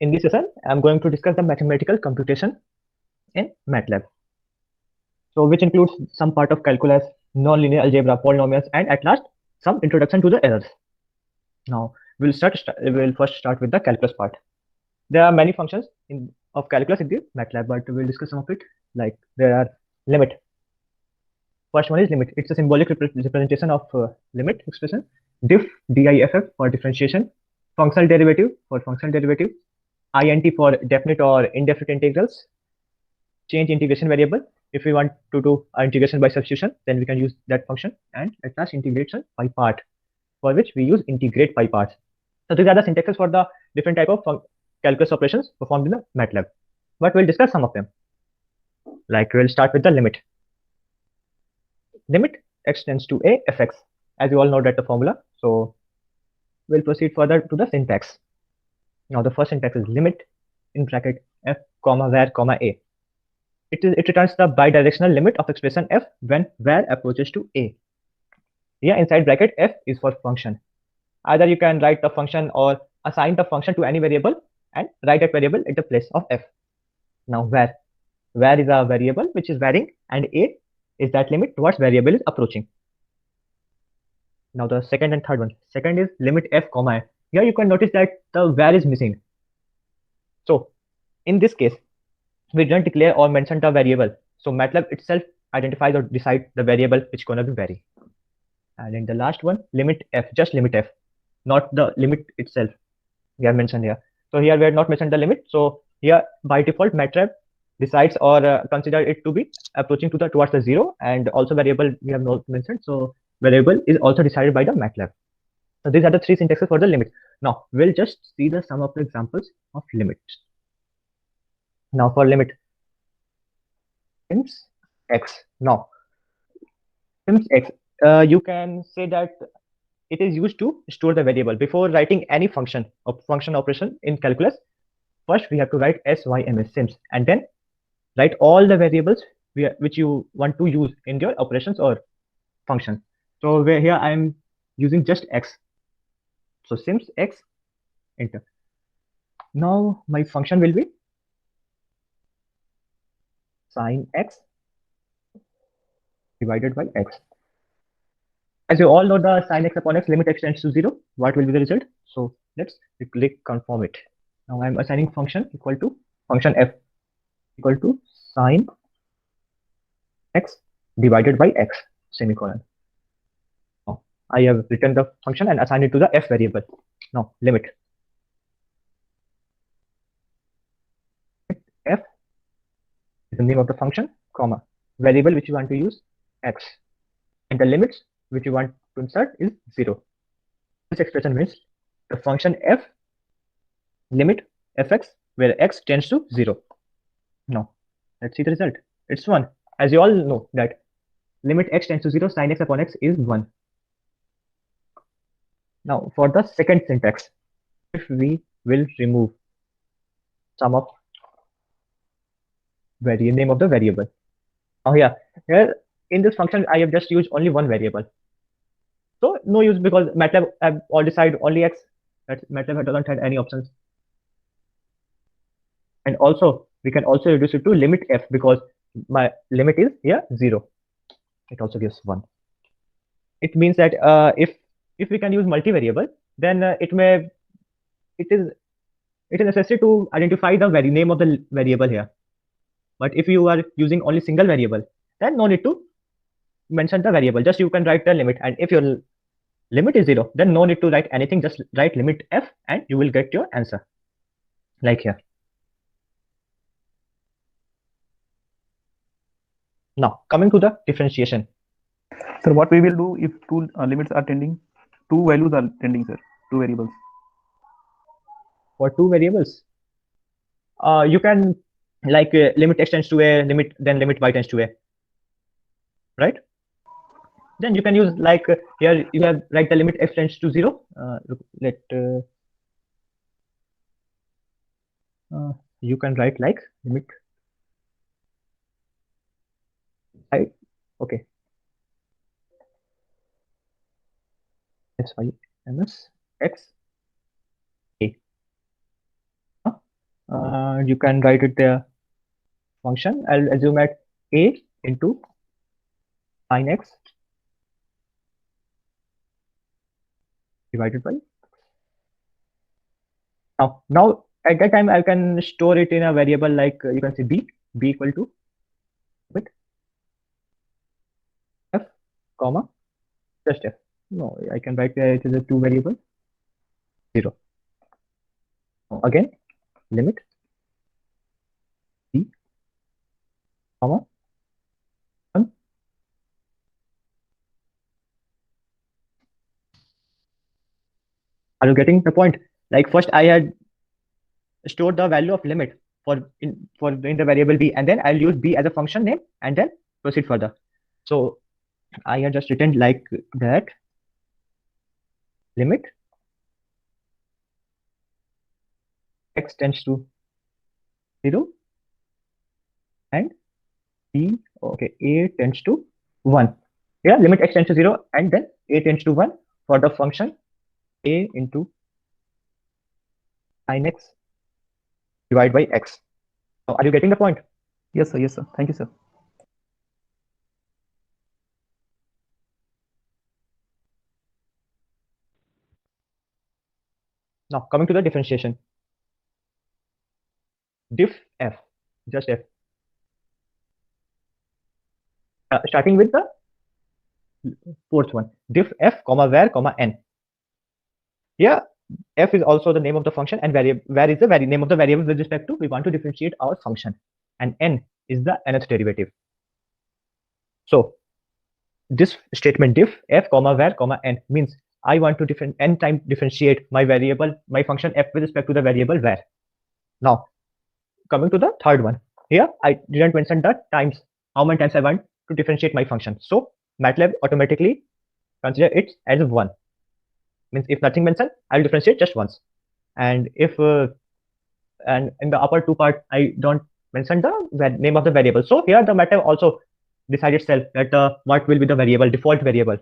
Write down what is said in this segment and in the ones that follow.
In this session, I'm going to discuss the mathematical computation in MATLAB. So, which includes some part of calculus, nonlinear algebra, polynomials, and at last, some introduction to the errors. Now, we'll first start with the calculus part. There are many functions of calculus in the MATLAB, but we'll discuss some of it. Like there are limit. First one is limit. It's a symbolic representation of limit expression. Diff, diff for differentiation. Functional derivative for functional derivative. Int for definite or indefinite integrals. Change integration variable. If we want to do integration by substitution, then we can use that function. And at last, integration by part, for which we use integrate by parts. So these are the syntaxes for the different type of calculus operations performed in the MATLAB. But we'll discuss some of them. Like we'll start with the limit. Limit x tends to a fx. As you all know that the formula. So we'll proceed further to the syntax. Now the first syntax is limit in bracket f comma var comma a. It returns the bidirectional limit of expression f when var approaches to a. Here inside bracket f is for function. Either you can write the function or assign the function to any variable and write that variable at the place of f. Now var is a variable which is varying, and a is that limit towards variable is approaching. Now the second and third one. Second is limit f comma a. Here you can notice that the var is missing. So in this case, we don't declare or mention the variable. So MATLAB itself identifies or decides the variable which is going to be vary. And in the last one, limit f, just limit f, not the limit itself. We have mentioned here. So here we have not mentioned the limit. So here by default, MATLAB decides or consider it to be approaching to towards the 0, and also variable we have not mentioned. So variable is also decided by the MATLAB. So these are the three syntaxes for the limit. Now we'll just see the some of the examples of limits. Now for limit sims x. Now sims x, you can say that it is used to store the variable. Before writing any function operation in calculus, first we have to write syms sims, and then write all the variables which you want to use in your operations or function. So here I am using just x. So sims x, enter. Now my function will be sin x divided by x. As you all know, the sin x upon x limit x tends to 0. What will be the result? So let's click confirm it. Now I'm assigning function equal to function f equal to sin x divided by x semicolon. Now I have written the function and assigned it to the f variable. Now limit f is the name of the function, comma variable which you want to use x, and the limits which you want to insert is 0. This expression means the function f limit fx where x tends to 0. Now let's see the result. It's 1. As you all know that limit x tends to 0, sin x upon x is 1. Now for the second syntax, if we will remove some of name of the variable. Now here in this function I have just used only one variable. So no use, because MATLAB have all decide only x. That MATLAB doesn't have any options. And also we can also reduce it to limit f, because my limit is here 0. It also gives 1. It means that if we can use multivariable, then it is necessary to identify the name of the variable here. But if you are using only single variable, then no need to mention the variable. Just you can write the limit, and if your limit is 0, then no need to write anything. Just write limit f, and you will get your answer. Like here. Now coming to the differentiation. Sir, what we will do if two limits are tending, two values are tending, sir, two variables. For two variables, you can like limit x tends to a, then limit y tends to a, right? Then you can use like here you have write the limit x tends to 0. You can write like limit I, okay, sy ms x a. You can write it the function. I'll assume at a into sin x divided by. Now at that time I can store it in a variable like you can say b equal to with f comma just f. No, I can write it as a two variable 0. Now again limit b comma 1. Are you getting the point? Like first I had stored the value of limit in the variable b, and then I'll use b as a function name and then proceed further. So I had just written like that limit x tends to 0 and b a tends to 1. Yeah, limit x tends to 0 and then a tends to 1 for the function a into sin x divided by x. So are you getting the point? Yes, sir. Yes, sir. Thank you, sir. Now coming to the differentiation. Diff f, just f. Starting with the fourth one, diff f comma var comma n. Here f is also the name of the function and var is the name of the variable with respect to we want to differentiate our function, and n is the nth derivative. So this statement diff f comma var comma n means I want to n time differentiate my variable, my function f with respect to the variable var. Now coming to the third one, here I didn't mention the times, how many times I want to differentiate my function. So MATLAB automatically consider it as 1. Means if nothing mentioned, I'll differentiate just once. And if and in the upper two part, I don't mention the name of the variable. So here the MATLAB also decide itself that what will be the variable, default variable.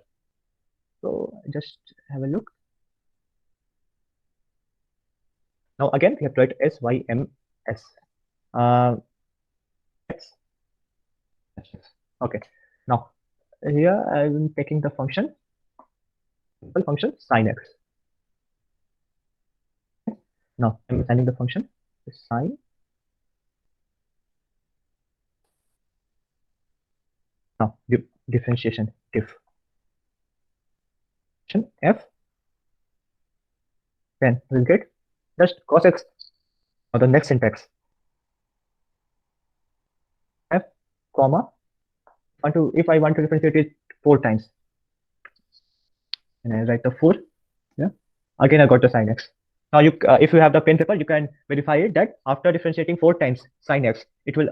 So just have a look. Now again, we have to write SYMS. X. Okay. Now here I'm taking the function sin x. Now I'm assigning the function sin. Now differentiation diff f, then we'll get just cos x. Now the next syntax f comma if I want to differentiate it 4 times, and I write the 4. Yeah, again I got the sin x. Now you if you have the pen paper, you can verify it that after differentiating 4 times sin x, it will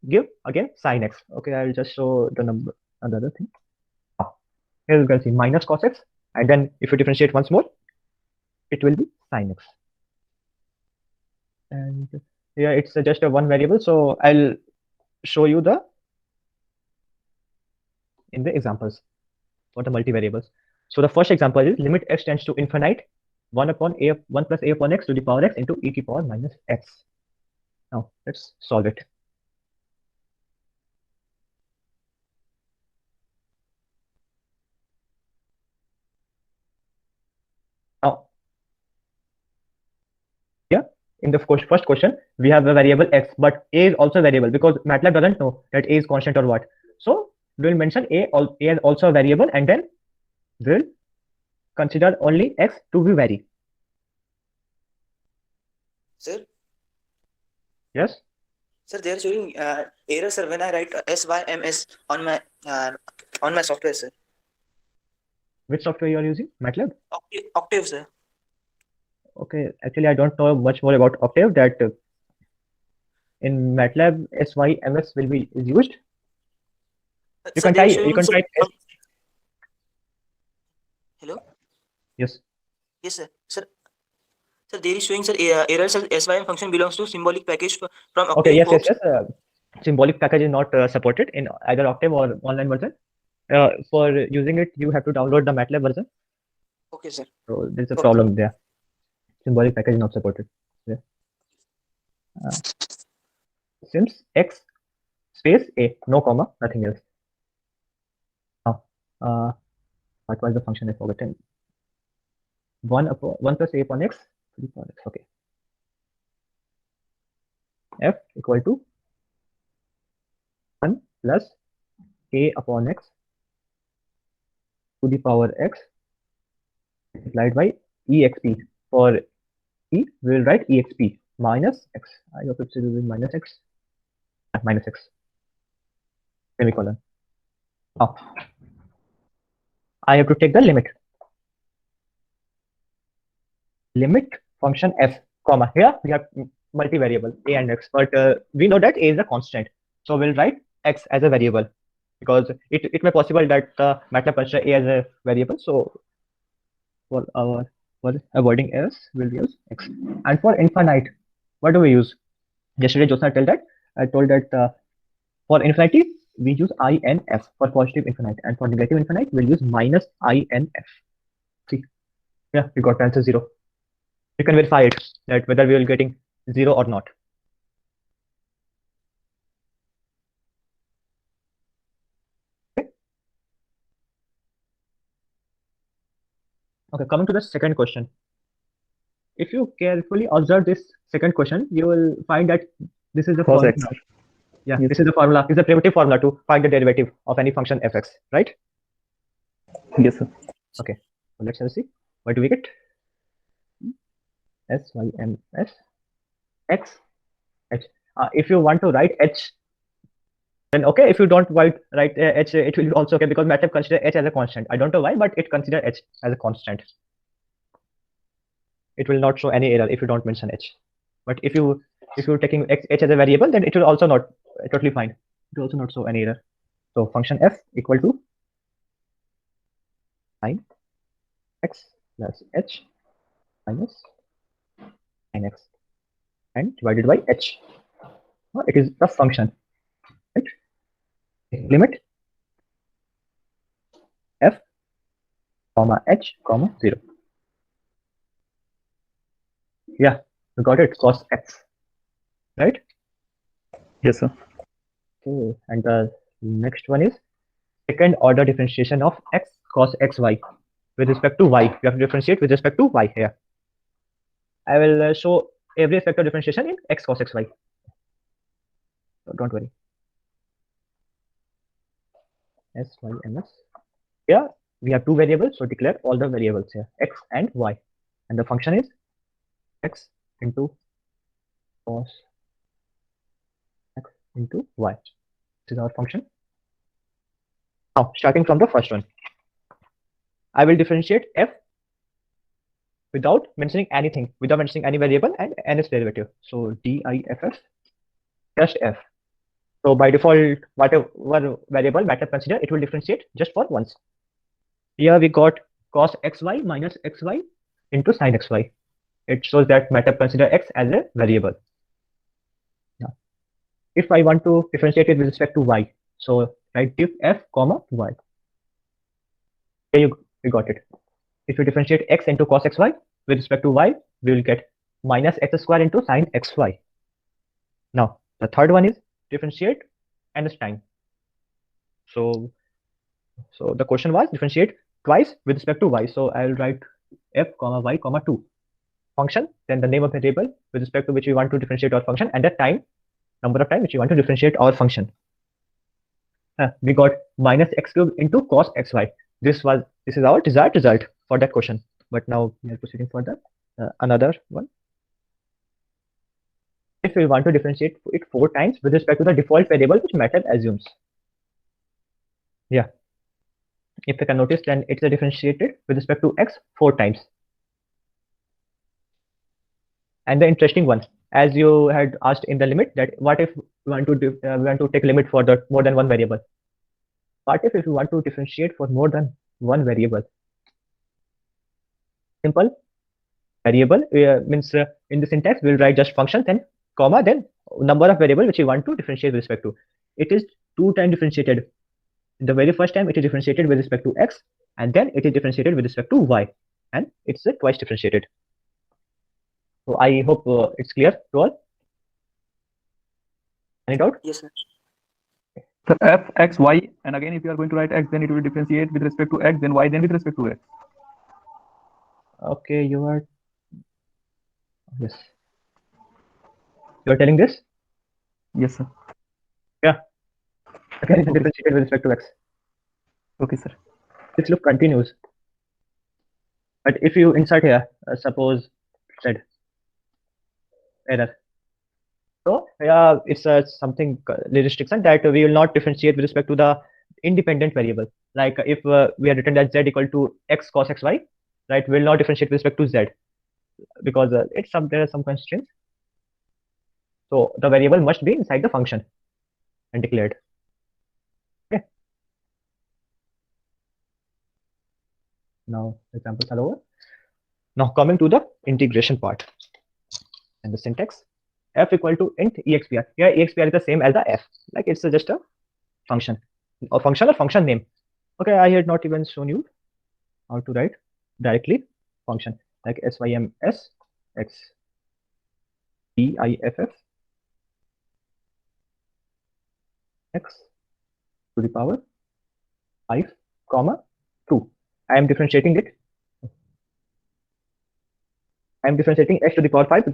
give again sin x. Okay, I'll just show the number, another thing. Here you can see minus cos x, and then if you differentiate once more, it will be sin x. And here it's just a one variable, so I'll show you in the examples for the multivariables. So the first example is limit x tends to infinite 1 plus a upon x to the power x into e to the power minus x. Now let's solve it. Now yeah, in the first question we have a variable x, but a is also a variable because MATLAB doesn't know that a is constant or what. So we'll mention a as also a variable, and then we'll consider only x to be vary. Sir? Yes? Sir, they are showing error, sir, when I write SYMS on my software, sir. Which software you are using? MATLAB? Octave, sir. Okay, actually I don't know much more about Octave. That in MATLAB SYMS will be used. You Sir, can type S. Hello? Yes. Yes, sir. Sir, there is showing, sir, error, sir, SYM function belongs to symbolic package from Octave. Okay, yes. Symbolic package is not supported in either Octave or online version. For using it, you have to download the MATLAB version. Okay, sir. So there's a problem there. Symbolic package is not supported. Yeah. Since x space a, no comma, nothing else. Now, what was the function? I forgotten. 1 plus a upon x, 3 upon x. Okay. F equal to 1 plus a upon x to the power x multiplied by exp. For e, we will write exp minus x. I hope it's using minus x. Minus x. Semicolon. Now, I have to take the limit. Limit function f, comma. Here we have multivariable a and x, but we know that a is a constant. So we'll write x as a variable because it may possible that MATLAB consider a as a variable. So for avoiding errors, we'll use x. And for infinite, what do we use? Yesterday, Josna told that for infinity, we use INF for positive infinite, and for negative infinite, we'll use minus INF. See, yeah, we got the answer 0. You can verify it that whether we will getting 0 or not. Okay, coming to the second question. If you carefully observe this second question, you will find that this is the Cos formula. x. Yeah, Yes. this is the formula. This is the primitive formula to find the derivative of any function fx, right? Yes, sir. Okay, so let's have a see. What do we get? S y m s x h. If you want to write h, then okay. If you don't write h, it will be also okay because MATLAB consider h as a constant. I don't know why, but it consider h as a constant. It will not show any error if you don't mention h. But if you're taking h as a variable, then it will also not totally fine. It will also not show any error. So function f equal to sin x plus h minus sin x and divided by h. It is the function, right? Limit f comma h comma 0. Yeah, we got it. Cos x, right? Yes, sir. Okay, and the next one is second order differentiation of x cos xy with respect to y. We have to differentiate with respect to y here. I will show every effect of differentiation in x cos xy. So don't worry. S, y, and s. Here we have two variables, so declare all the variables here, x and y. And the function is x into cos x into y. This is our function. Now, starting from the first one, I will differentiate f without mentioning anything, without mentioning any variable and its derivative. So DIFF just f. So by default, whatever variable MATLAB consider, it will differentiate just for once. Here we got cos xy minus xy into sin xy. It shows that MATLAB consider x as a variable. Now, if I want to differentiate it with respect to y, so write diff f comma y. Here you got it. If you differentiate x into cos xy with respect to y, we will get minus x square into sin xy. Now, the third one is differentiate and time. So the question was differentiate twice with respect to y. So I will write f comma y comma 2 function, then the name of the variable with respect to which we want to differentiate our function, and the time, number of time which we want to differentiate our function. We got minus x cube into cos xy. This is our desired result for that question. But now we are proceeding for the another one. If we want to differentiate it 4 times with respect to the default variable which MATLAB assumes. Yeah. If you can notice, then it's differentiated with respect to x 4 times. And the interesting one, as you had asked in the limit, that what if we want to take limit for the more than one variable? What if you want to differentiate for more than one variable? Simple. Variable means in the syntax we'll write just function, then comma, then number of variable which you want to differentiate with respect to. It is 2 times differentiated. The very first time it is differentiated with respect to x, and then it is differentiated with respect to y, and it's twice differentiated. So I hope it's clear to all. Any doubt? Yes, sir. Sir, f x y, and again if you are going to write x, then it will differentiate with respect to x, then y, then with respect to x. Okay, you are. Yes. You are telling this? Yes, sir. Yeah. Again, it's Okay. differentiated with respect to x. Okay, sir. This loop continues. But if you insert here, suppose z error. So yeah, it's something restriction that we will not differentiate with respect to the independent variable. Like if we are written that z equal to x cos xy, right? We will not differentiate with respect to z because it's some there are some constraints. So the variable must be inside the function and declared. Okay. Now examples are over. Now coming to the integration part and the syntax. F equal to int expr. Here expr is the same as the f. Like it's just a function or function name. Okay, I had not even shown you how to write directly function like syms x diff x to the power 5 comma 2. I am differentiating it. I am differentiating x to the power 5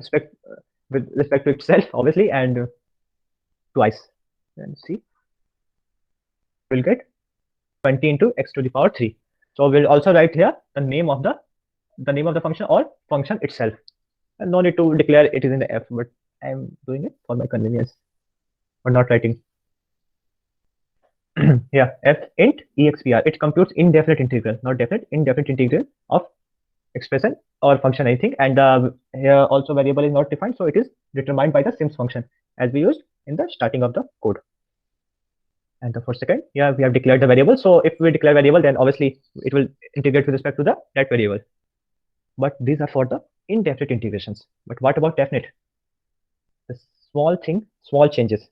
with respect to itself, obviously, and twice. And see, we'll get 20 into x to the power 3. So we'll also write here the name of the function or function itself. And no need to declare it is in the f, but I am doing it for my convenience or not writing. Yeah, f int expr. It computes indefinite integral, not definite, indefinite integral of expression or function anything. And here also variable is not defined, so it is determined by the sims function as we used in the starting of the code. And for second, yeah, we have declared the variable. So if we declare variable, then obviously it will integrate with respect to that variable. But these are for the indefinite integrations. But what about definite? The small thing, small changes.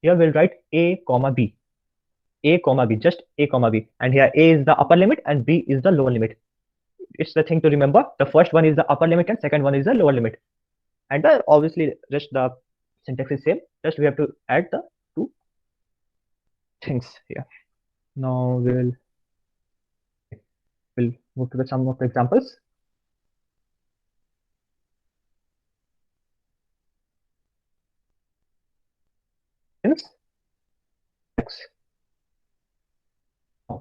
Here we'll write a comma b, just a comma b, and here a is the upper limit and b is the lower limit. It's the thing to remember. The first one is the upper limit and second one is the lower limit. And obviously just the syntax is same. Just we have to add the two things here. Now we'll move to some of the examples. Since x,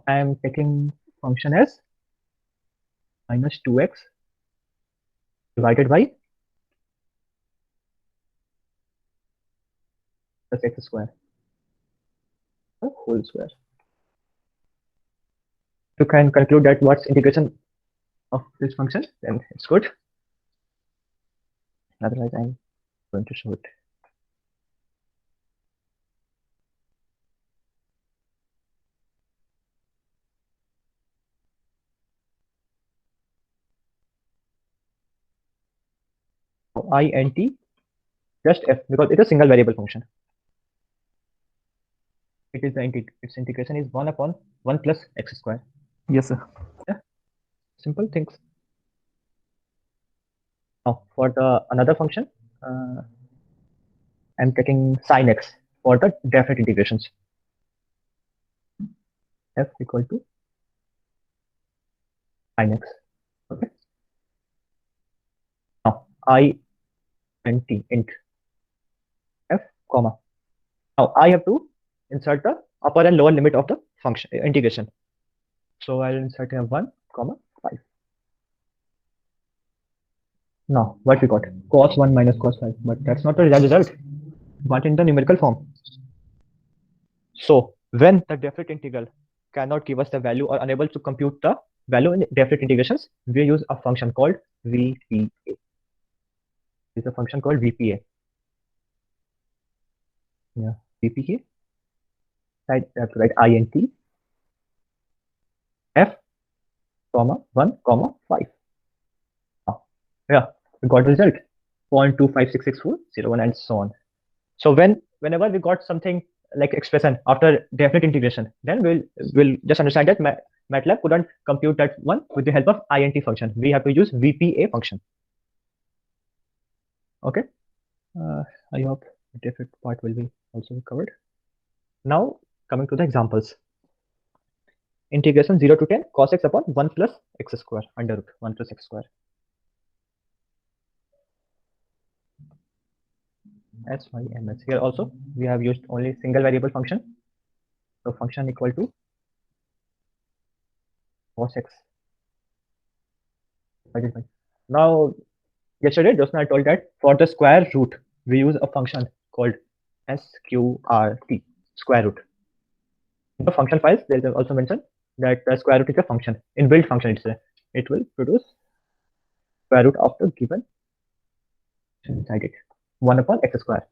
I am taking function as minus 2x divided by plus x square, the whole square. You can conclude that what's integration of this function, then it's good. Otherwise, I'm going to show it. So int just f because it's a single variable function. It is its integration is 1 upon 1 plus x square. Yes, sir. Yeah, simple things. Now for the another function, I'm taking sin x for the definite integrations. F equal to sin x. Okay. Now int f comma. Now I have to insert the upper and lower limit of the function integration. So I'll insert here 1 comma 5. Now what we got? Cos 1 minus cos 5, but that's not the result, but in the numerical form. So when the definite integral cannot give us the value or unable to compute the value in definite integrations, we use a function called VPA. It's a function called VPA. Yeah, VPA. I have to write int f comma 1 comma 5. Yeah, we got the result 0.256640 and so on. So whenever we got something like expression after definite integration, then we'll just understand that MATLAB couldn't compute that one with the help of int function. We have to use VPA function. Okay, I hope The different part will be also covered. Now coming to the examples. Integration 0 to 10 cos x upon 1 plus x square under root 1 plus x square. S, Y, M, S. Here also we have used only single variable function. So function equal to cos x. Now yesterday Josna told that for the square root we use a function called sqrt, square root. In the function files there is also mentioned that the square root is a function, inbuilt function. It will produce square root of the given inside it, 1 upon x square.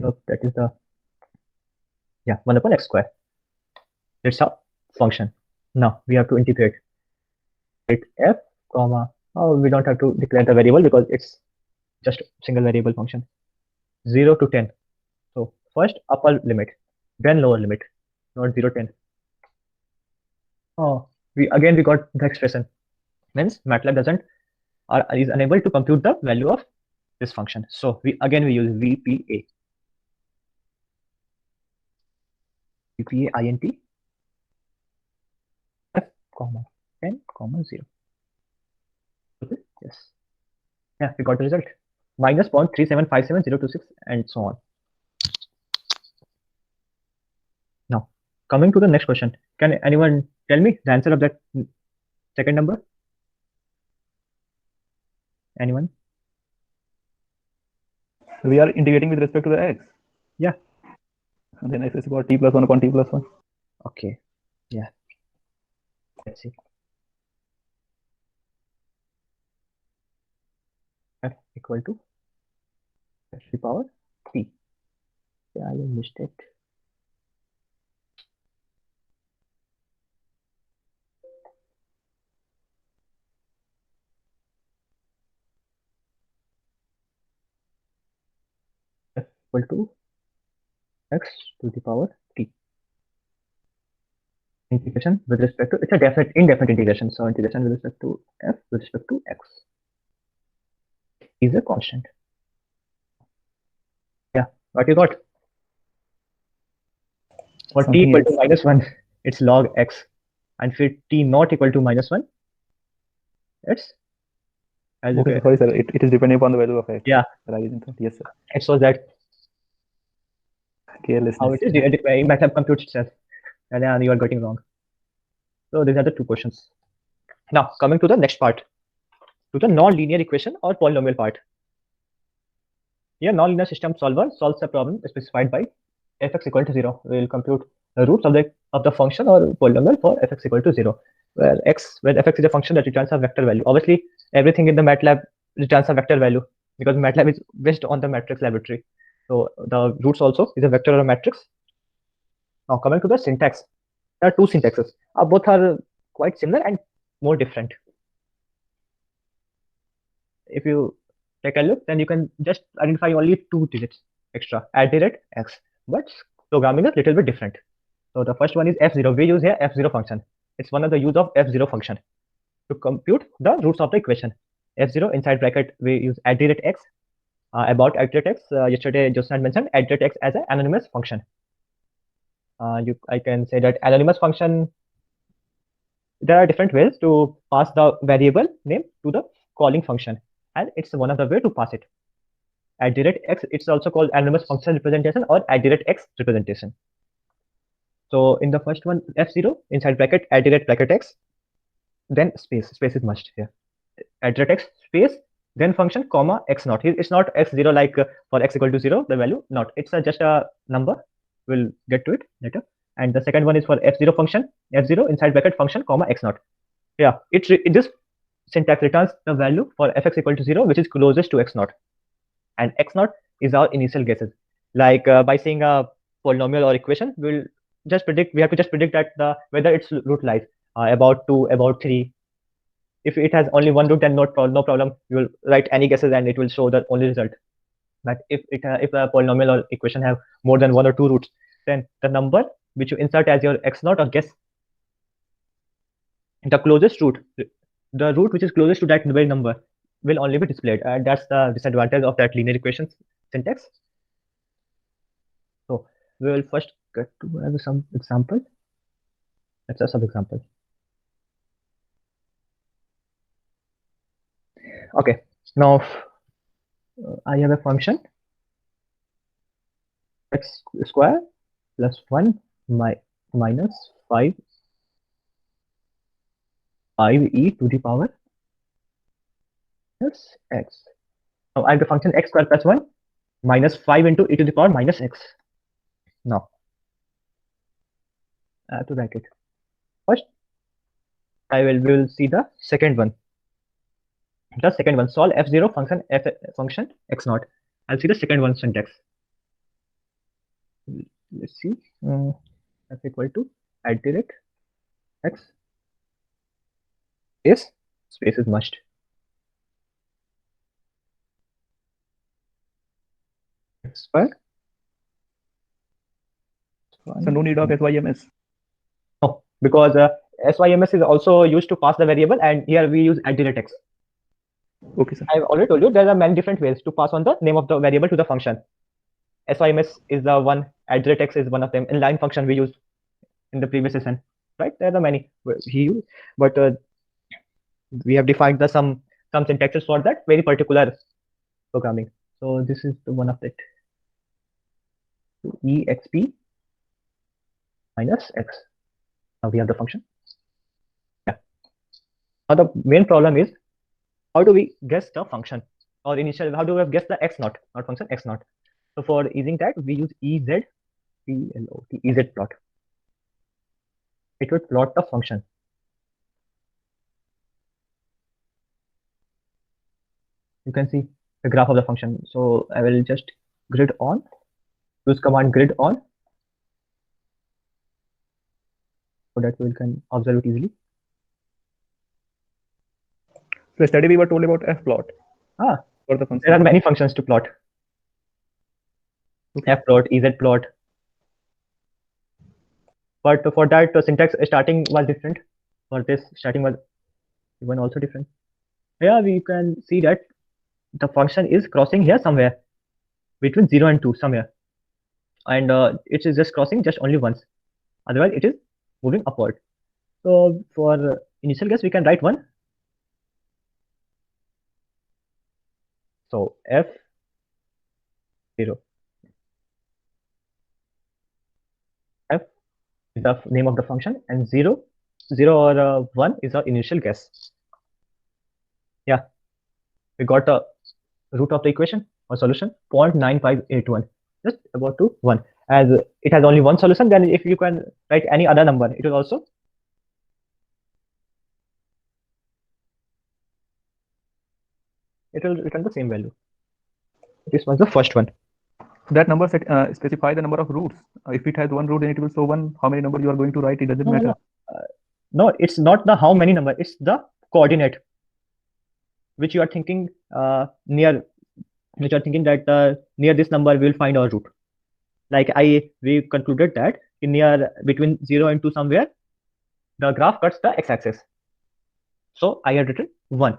So that is the 1 upon x square. That's our function. Now we have to integrate it f comma. Oh, we don't have to declare the variable because it's just single variable function. 0 to 10. So first upper limit, then lower limit, not 0 10. Oh, we got the expression. Means MATLAB is unable to compute the value of this function. So we use VPA. VPA int f comma 10 comma 0. Okay, yes. Yeah, we got the result. Minus 0.3757026 and so on. Now, coming to the next question. Can anyone tell me the answer of that second number? Anyone? We are integrating with respect to the x. Yeah. And then x is equal to t plus 1 upon t plus 1. Okay. Yeah. Let's see. F equal to f to the power t. Yeah, I missed it. F equal to x to the power t. Integration with respect to, it's a indefinite integration. So integration with respect to f with respect to x is a constant. Yeah, what you got? For t equal to minus 1, it's log x. And for t not equal to minus 1, it's as okay, sorry, sir. It is depending upon the value of x. Yeah. Yes, sir. It shows that carelessness. how it is it might have computed itself. And you are getting wrong. So these are the two questions. Now coming to the next part, to the non-linear equation or polynomial part. Here non-linear system solver solves a problem specified by fx equal to 0. We will compute the roots of the function or polynomial for fx equal to 0, where fx is a function that returns a vector value. Obviously everything in the MATLAB returns a vector value because MATLAB is based on the matrix laboratory. So the roots also is a vector or a matrix. Now coming to the syntax, there are two syntaxes. Both are quite similar and more different. If you take a look, then you can just identify only 2 digits extra, @x, but programming is a little bit different. So the first one is f0. We use here f0 function. It's one of the use of f0 function to compute the roots of the equation. F0 inside bracket we use @x. About @x, yesterday Joseph mentioned @x as an anonymous function. I can say that anonymous function, there are different ways to pass the variable name to the calling function, and it's one of the way to pass it. @x, it's also called anonymous function representation or @x representation. So in the first one, f0 inside bracket @x, then space is must here. @x space, then function comma x naught. It's not x0 like for x equal to 0 the value, not. It's just a number. We'll get to it later. And the second one is for f0 function, f0 inside bracket function comma x naught. Yeah, this syntax returns the value for fx equal to 0 which is closest to x naught, and x naught is our initial guesses. Like by saying a polynomial or equation, we have to just predict that whether its root lies about 2, about 3. If it has only one root, then no problem. You will write any guesses and it will show the only result. But if a polynomial or equation have more than 1 or 2 roots, then the number which you insert as your x naught or guess, the closest root, the root which is closest to that very number will only be displayed. And that's the disadvantage of that linear equation syntax. we will first get to have some example. Let's have some example. Okay, now I have a function x square plus 1 minus 5e to the power plus x. Now I have the function x square plus 1 minus 5 into e to the power minus x. Now I have to write it. First, we will see the second one. The second one, solve f0 function x naught. I'll see the second one syntax. Let's see. F equal to @x is space is must. Square. So no need of SYMS. No, because SYMS is also used to pass the variable, and here we use @x. Okay, sir. I've already told you there are many different ways to pass on the name of the variable to the function. SYMS is the one, @x is one of them. Inline function we used in the previous session, right? There are many but we have defined the some syntaxes for that very particular programming. So this is the one of that. exp minus x. Now we have the function. Yeah. Now the main problem is how do we guess the function or initial? How do we guess the x naught, not function x naught? So for easing that, we use EZ plot. It will plot the function. You can see the graph of the function. So I will just grid on, use command grid on, so that we can observe it easily. So yesterday we were told about fplot. For the function. There are many functions to plot. Okay. Fplot, EZplot. But for that, the syntax starting was different. For this, starting was even also different. Here we can see that the function is crossing here somewhere between 0 and 2 somewhere, and it is just crossing just only once. Otherwise, it is moving upward. So for initial guess, we can write 1. So f0. F is the name of the function, and 0 or 1 is our initial guess. Yeah, we got the root of the equation or solution 0.9581, just about to 1. As it has only one solution, then if you can write any other number, it will also return the same value. This was the first one. That number specify the number of roots. If it has one root, then it will show one. How many number you are going to write, it doesn't matter. No, it's not the how many number, it's the coordinate which you are thinking near, which you are thinking that near this number we will find our root. Like we concluded that in near between 0 and 2 somewhere, the graph cuts the x-axis. So I had written 1,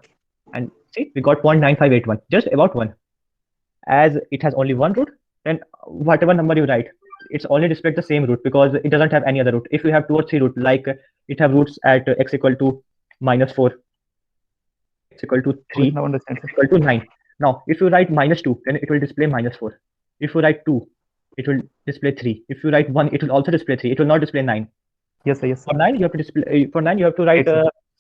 and see, we got 0.9581, just about 1. As it has only one root, then whatever number you write, it's only displayed the same root because it doesn't have any other root. If you have 2 or 3 roots, like it have roots at x equal to -4, x equal to 3, Now understand. x equal to 9. Now, if you write -2, then it will display -4. If you write 2, it will display 3. If you write 1, it will also display 3. It will not display 9. Yes, sir. Yes, sir. For 9, you have to display. For 9, you have to write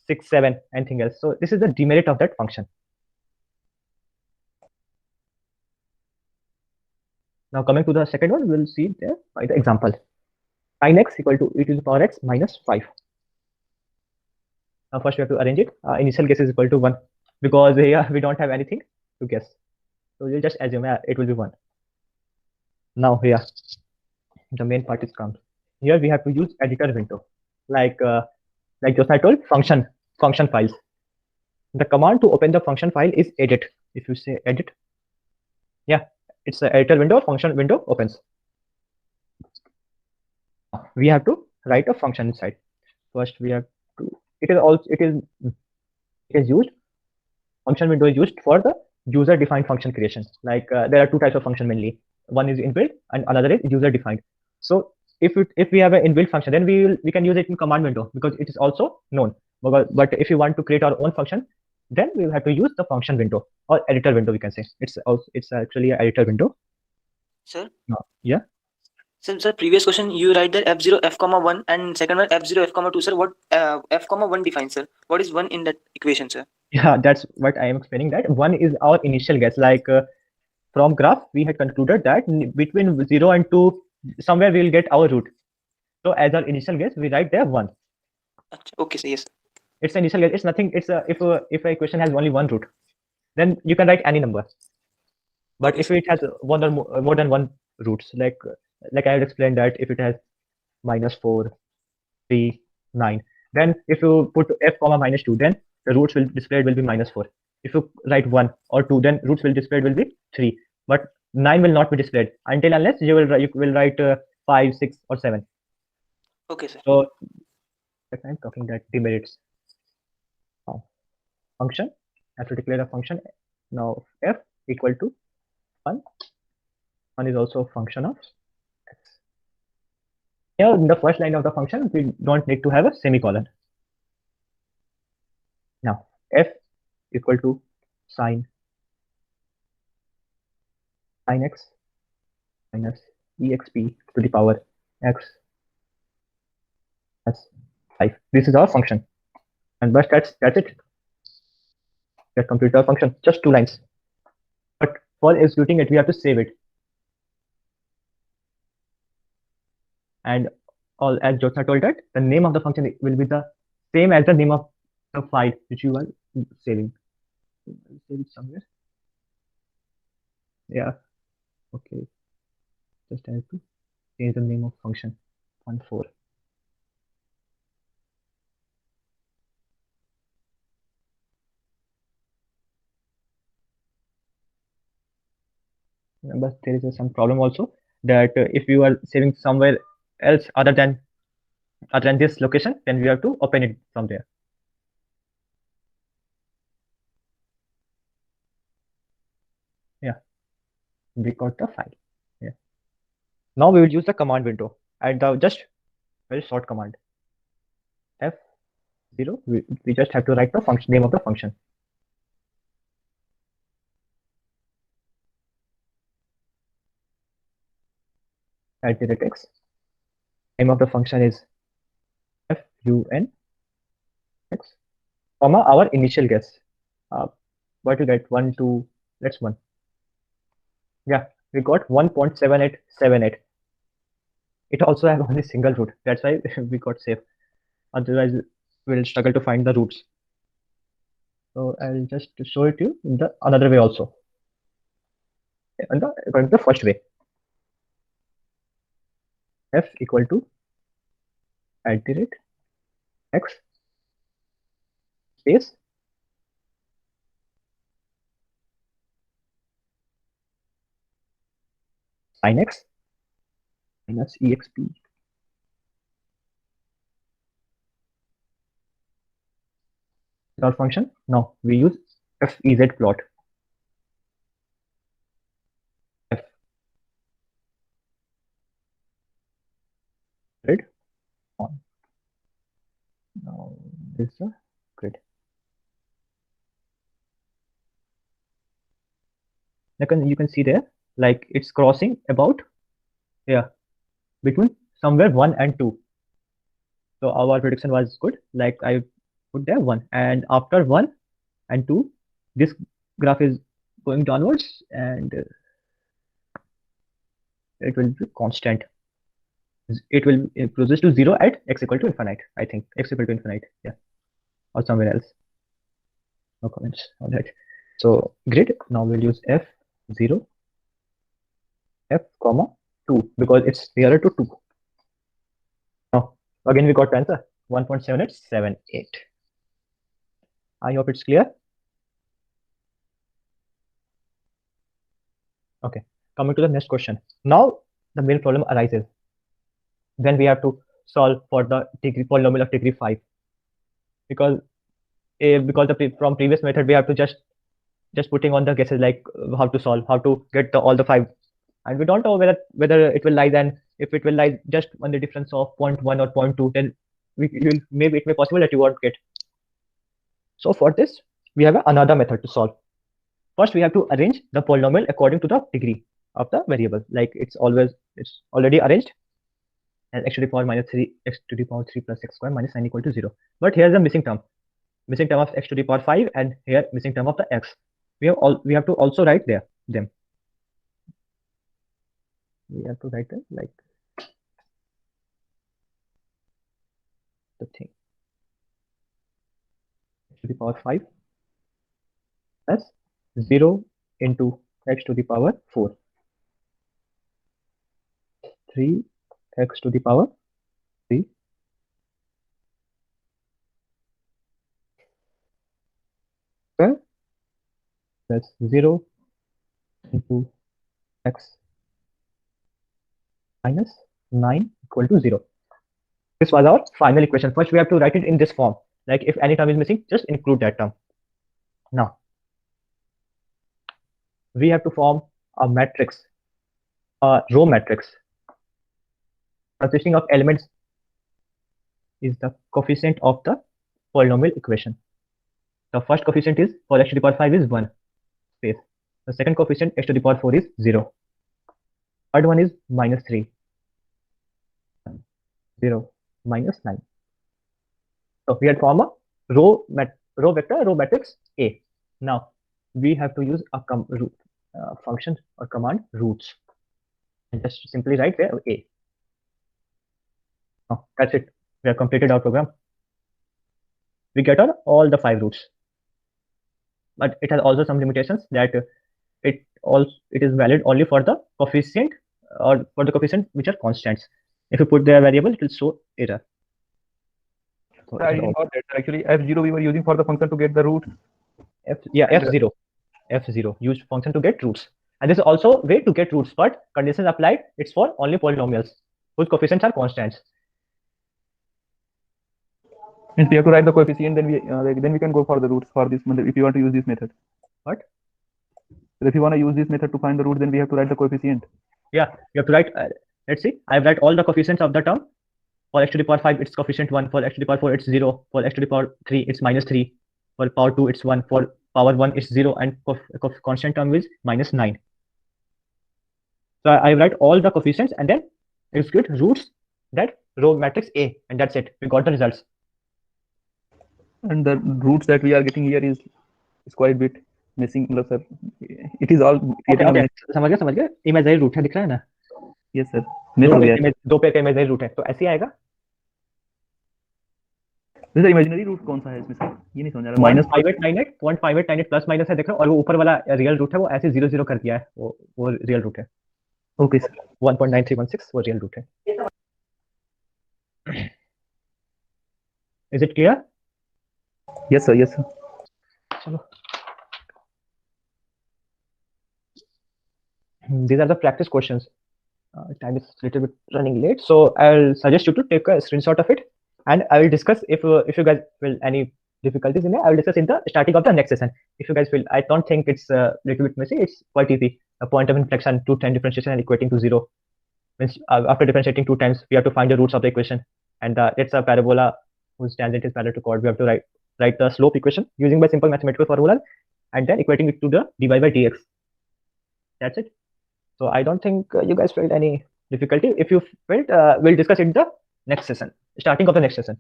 6, 7, anything else. So this is the demerit of that function. Now coming to the second one, we'll see there by the example. Sin x equal to e to the power x minus 5. Now first we have to arrange it. Initial guess is equal to 1 because here we don't have anything to guess. So we'll just assume it will be 1. Now here, the main part is comes. Here we have to use editor window. Like just I told, function files. The command to open the function file is edit. If you say edit, yeah, it's the editor window, function window opens. We have to write a function inside. First we have to, function window is used for the user defined function creation. Like there are 2 types of function mainly. One is inbuilt and another is user defined. So if we have an inbuilt function, then we can use it in command window because it is also known. But if you want to create our own function, then we will have to use the function window or editor window. We can say it's actually an editor window. Sir. Yeah. Sir, previous question you write that f0 f comma 1 and second one f0 f comma 2. Sir, what f comma 1 defines, sir? What is 1 in that equation, sir? Yeah, that's what I am explaining. That 1 is our initial guess. Like from graph, we had concluded that between 0 and 2, somewhere we will get our root. So as our initial guess, we write there 1. Okay, sir. Yes. It's an initial guess. It's nothing. It's if a equation has only one root, then you can write any number. But Okay, if sir. it has one or more than one roots, like I had explained that if it has -4, 3, 9, then if you put f comma -2, then the roots will displayed will be -4. If you write 1 or 2, then roots will displayed will be 3. But 9 will not be displayed unless you will write 5, 6, or 7. Okay, sir. So I'm talking that demerits function. I have to declare a function. Now f equal to 1. 1 is also a function of x. Here in the first line of the function, we don't need to have a semicolon. Now f equal to sine x minus exp to the power x plus 5. This is our function, and but that's it. That completes our function. Just 2 lines. But for executing it, we have to save it. And all, as Jyotsna told that, the name of the function will be the same as the name of the file which you are saving. Save it somewhere. Yeah. Okay. Just have to change the name of function. 1.4. But there is some problem also that if you are saving somewhere else other than this location, then we have to open it from there. Yeah, we got the file. Yeah. Now we will use the command window and the just very short command f0. We just have to write the function name of the function. @x. Name of the function is fun x, comma our initial guess. What you get? 1, 2. That's 1. Yeah, we got 1.7878. It also has only single root. That's why we got safe. Otherwise, we'll struggle to find the roots. So I'll just show it to you in the another way also. According to the first way. F equal to @x space sin x minus exp. Our function. Now we use fez plot. F grid on. Now this is the grid. You can see there, like it's crossing about between somewhere 1 and 2. So our prediction was good. Like I put there 1, and after 1 and 2, this graph is going downwards, and it will be constant. It will closes to 0 at x equal to infinite. I think x equal to infinite. Yeah, or somewhere else. No comments on that. So grid. Now we'll use f0 f comma 2 because it's nearer to 2. Now again we got the answer 1.7878. I hope it's clear. Okay, coming to the next question. Now the main problem arises. Then we have to solve for the polynomial of degree 5 because from previous method we have to just putting on the guesses like how to solve, how to get all the 5, and we don't know whether it will lie then If it will lie just on the difference of 0.1 or 0.2, then maybe it may possible that you won't get. So for this, we have another method to solve. First, we have to arrange the polynomial according to the degree of the variable. Like it's already arranged as x to the power minus 3, x to the power 3 plus x square minus 9 equal to 0. But here's a missing term of x to the power 5, and here missing term of the x. We have to also write them. We have to write them like the thing. X to the power 5 plus 0 into x to the power 4. 3 x to the power 3 square plus 0 into x minus 9 equal to 0. This was our final equation. First, we have to write it in this form. Like if any term is missing, just include that term. Now, we have to form a matrix, a row matrix consisting of elements is the coefficient of the polynomial equation. The first coefficient is for x to the power 5 is 1 space. The second coefficient x to the power 4 is 0. Third one is minus 3. 0 minus 9. So we had formed a row matrix A. Now we have to use a function or command roots, and just simply write there A. Now that's it. We have completed our program. We get all the 5 roots, but it has also some limitations that it is valid only for the coefficient or for the coefficient which are constants. If you put their variable, it will show error. So I didn't got that. Actually, f0 we were using for the function to get the root. F0 used function to get roots, and this is also way to get roots, but conditions applied. It's for only polynomials whose coefficients are constants. Means we have to write the coefficient, then we can go for the roots for this method if you want to use this method. What? So if you want to use this method to find the root, then we have to write the coefficient. Yeah, you have to write. Let's see. I write all the coefficients of the term. For x to the power 5, it's coefficient 1. For x to the power 4, it's 0. For x to the power 3, it's minus 3. For power 2, it's 1. For power 1, it's 0. And constant term is minus 9. So I write all the coefficients and then execute roots that row matrix A, and that's it. We got the results. And the roots that we are getting here is quite a bit missing. Sir, it is all okay. समझ गया imaginary root है, दिख रहा है ना? Yes sir, miss हो गया। 2 pair का इमेजिनरी रूट है, तो ऐसे ही आएगा। सर इमेजिनरी रूट कौन सा है इसमें सर? ये नहीं समझ आ रहा। -5898 प्लस माइनस है, देख रहे हो, और वो ऊपर वाला रियल रूट है, वो ऐसे 0 0 कर दिया है, वो रियल रूट है। ओके सर, 1.9316 वो रियल रूट है। Is it clear? Yes sir. चलो, these are the practice questions. Time is a little bit running late, so I'll suggest you to take a screenshot of it, and I will discuss if you guys feel any difficulties in it. I will discuss in the starting of the next session. If you guys feel, I don't think it's a little bit messy. It's quite easy. A point of inflection, 2 times differentiation and equating to 0 means after differentiating 2 times, we have to find the roots of the equation, and it's a parabola whose tangent is parallel to chord. We have to write the slope equation using by simple mathematical formula, and then equating it to the dy by dx. That's it. So I don't think you guys felt any difficulty. If you felt, we'll discuss it in the next session, starting of the next session.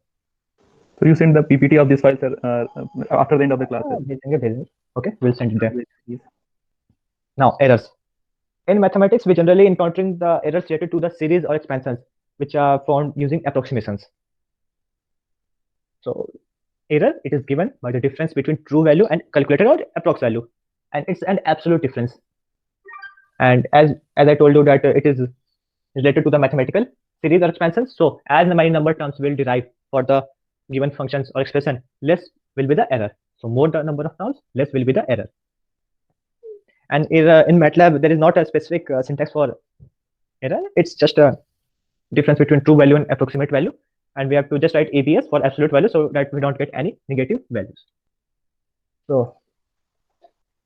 So you send the PPT of this file, sir, after the end of the class. Okay, we'll send it there. Yes. Now, errors. In mathematics, we generally encountering the errors related to the series or expansions, which are found using approximations. So, error, it is given by the difference between true value and calculated or approx value, and it's an absolute difference. And as I told you that it is related to the mathematical series or expansions. So as many number terms will derive for the given functions or expression, less will be the error. So more the number of terms, less will be the error. And in MATLAB, there is not a specific syntax for error. It's just a difference between true value and approximate value. And we have to just write ABS for absolute value so that we don't get any negative values. So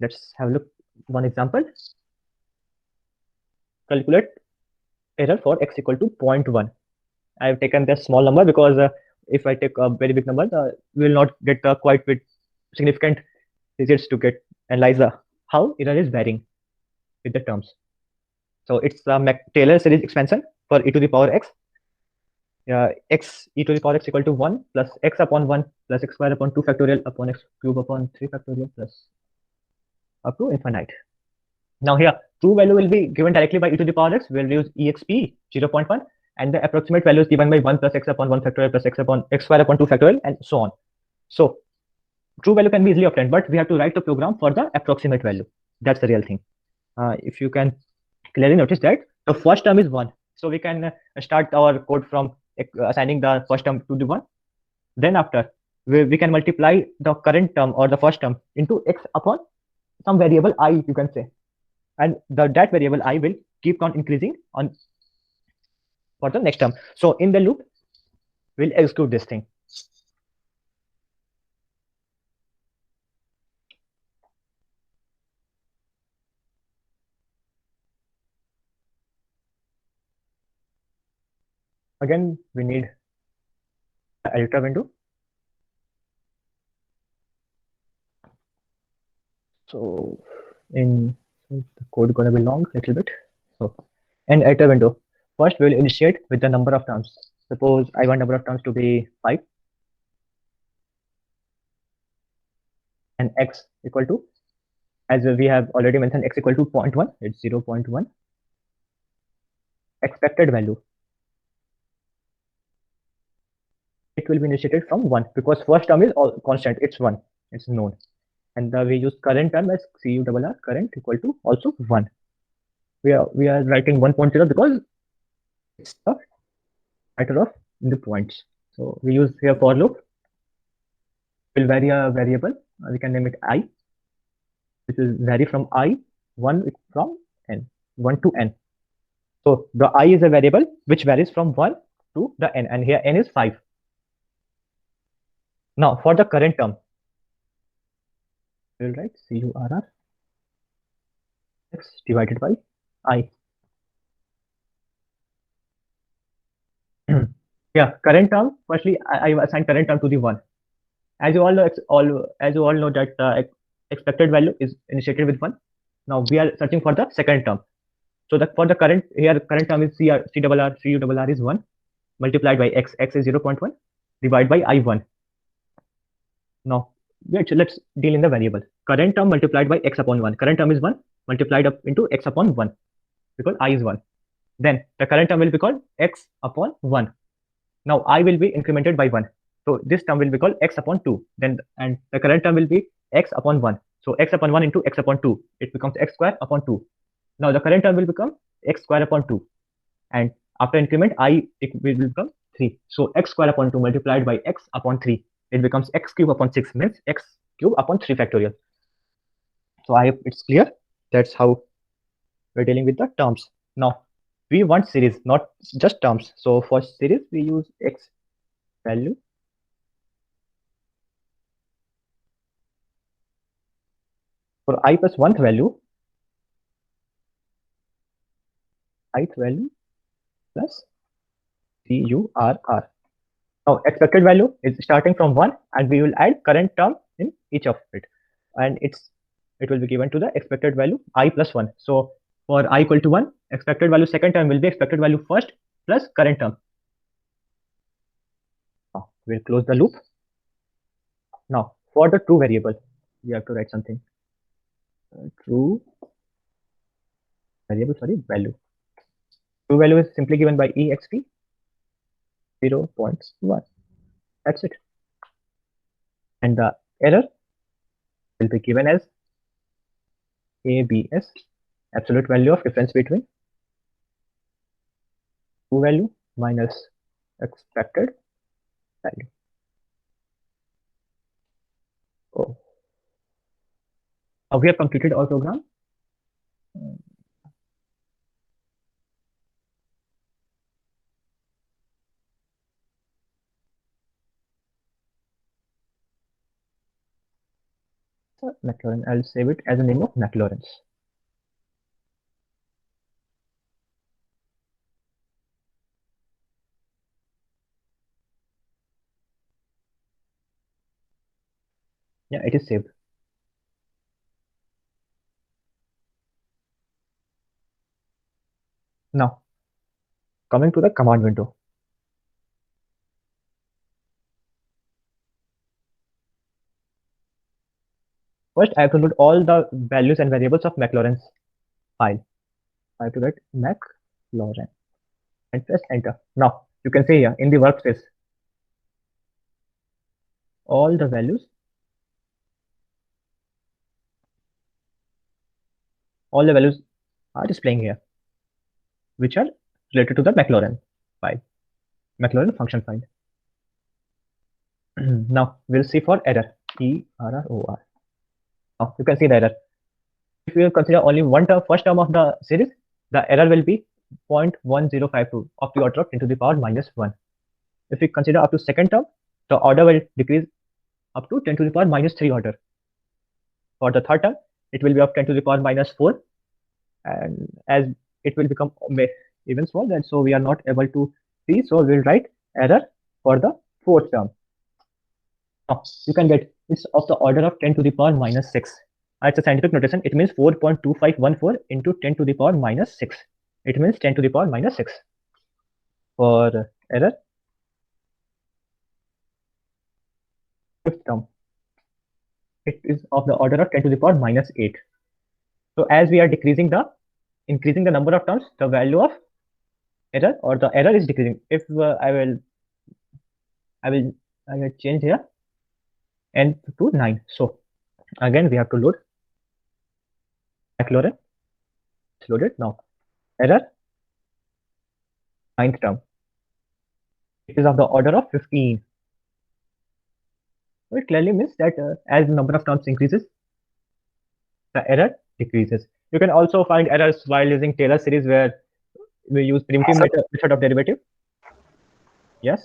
let's have a look one example. Calculate error for x equal to 0.1. I have taken this small number because if I take a very big number, we will not get quite with significant digits to get analyze how error is varying with the terms. So it's a Taylor series expansion for e to the power x. X e to the power x equal to 1 plus x upon 1 plus x square upon 2 factorial upon x cube upon 3 factorial plus up to infinite. Now here, true value will be given directly by e to the power x. We'll use exp 0.1, and the approximate value is given by 1 plus x upon 1 factorial plus x upon x square upon 2 factorial, and so on. So true value can be easily obtained, but we have to write the program for the approximate value. That's the real thing. If you can clearly notice that the first term is 1, so we can start our code from assigning the first term to the 1. Then after, we can multiply the current term or the first term into x upon some variable I, you can say, and that variable I will keep on increasing on for the next term. So in the loop, we'll execute this thing. Again, we need an editor window. So the code gonna be long a little bit. So an editor window. First, we'll initiate with the number of terms. Suppose I want number of terms to be 5 and x equal to, as we have already mentioned, x equal to 0.1, it's 0.1. Expected value, it will be initiated from 1 because first term is all constant, it's 1, it's known. And we use current term as CURR, current equal to also 1. We are writing 1.0 because it's the matter of the points. So we use here for loop. Will vary a variable. We can name it I, which will vary from I, 1 from n, 1 to n. So the I is a variable which varies from 1 to the n, and here n is 5. Now for the current term, we'll write CURR x divided by I. Yeah, current term. Firstly, I assign current term to the 1. As you all know, that expected value is initiated with 1. Now we are searching for the second term. So for the current term is CURR is 1 multiplied by x is 0.1 divided by I1. Now let's deal in the variable. Current term multiplied by x upon 1. Current term is 1 multiplied up into x upon 1 because I is 1. Then the current term will be called x upon 1. Now I will be incremented by 1. So this term will be called x upon 2. And the current term will be x upon 1. So x upon 1 into x upon 2. It becomes x square upon 2. Now the current term will become x square upon 2. And after increment, it will become 3. So x square upon 2 multiplied by x upon 3. It becomes x cube upon 6, means x cube upon 3 factorial. So I hope it's clear. That's how we're dealing with the terms. Now we want series, not just terms. So for series, we use x value for I plus 1th value, ith value plus CURR. Now expected value is starting from 1, and we will add current term in each of it, and it will be given to the expected value I plus 1. So for I equal to 1, expected value second term will be expected value first plus current term. Now we'll close the loop. Now for the true variable, we have to write something. True variable, value. True value is simply given by exp 0.1. That's it. And the error will be given as ABS, absolute value of difference between true value minus expected value. Oh. Now we have completed our program. Maclaurin. I'll save it as a name of Maclaurin's. Yeah, it is saved. Now, coming to the command window. First, I have to load all the values and variables of Maclaurin's file. I have to write Maclaurin and press enter. Now, you can see here in the workspace, all the values, are displaying here, which are related to the Maclaurin file, Maclaurin function file. Now, we'll see for error, ERROR. Now, you can see the error. If you consider only first term of the series, the error will be 0.1052 of the order of 10 to the power minus 1. If we consider up to second term, the order will decrease up to 10 to the power minus 3 order. For the third term, it will be of 10 to the power minus 4, and as it will become even smaller, and so we are not able to see, so we'll write error for the fourth term. Now, you can get it's of the order of 10 to the power minus 6. It's a scientific notation. It means 4.2514 into 10 to the power minus 6. It means 10 to the power minus 6. For error, fifth term, it is of the order of 10 to the power minus 8. So as we are increasing the number of terms, the value of error or the error is decreasing. If I will change here n to 9. So again we have to load Maclaurin. It's loaded now. Error, ninth term. It is of the order of 15. So it clearly means that as the number of terms increases, the error decreases. You can also find errors while using Taylor series, where we use primitive method of derivative. Yes.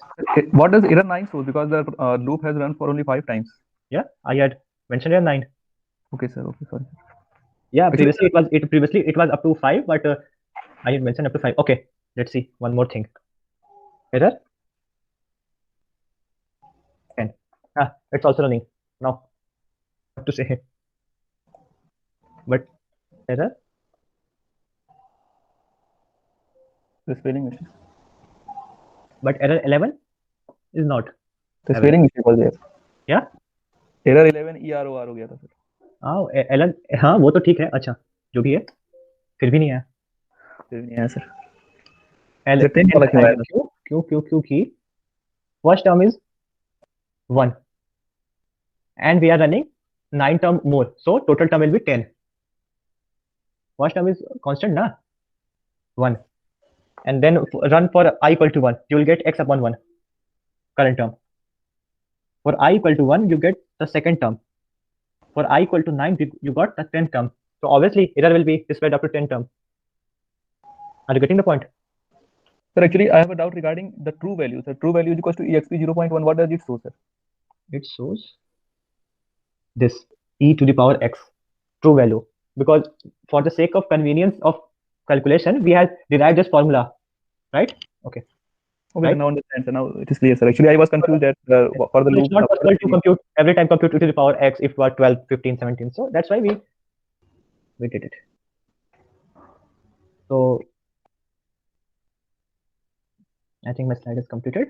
What does error 9 show? Because the loop has run for only 5 times. Yeah, I had mentioned error 9. Okay, sir. Okay, sorry. Yeah, previously it was up to 5, but I had mentioned up to 5. Okay, let's see one more thing. Error 10. It's also running now. What to say? But error, The spelling mistake. but error 11 is not. The spelling mistake was there. Yeah. Error 11 EROR हो गया था sir. Elon, हाँ वो तो ठीक है. अच्छा, जो भी है, फिर भी नहीं आया. फिर भी नहीं आया सर. क्योंकि first term is 1 and we are running 9 term more, so total term will be 10. First term is constant na, 1, and then run for I equal to 1, you will get x upon 1 current term. For I equal to 1, you get the second term. For I equal to 9, you got the 10th term. So obviously error will be displayed up to 10 term. Are you getting the point? Sir, actually I have a doubt regarding the true value. The true value is equals to exp 0.1. What does it show, sir? It shows this e to the power x, true value, because for the sake of convenience of calculation, we have derived this formula, right? Okay. Okay, right? now understand, sir. Now it is clear, sir. Actually, I was confused that for the loop. It's not possible to compute every time compute e to the power x if it were 12, 15, 17. So that's why we did it. So I think my slide is completed.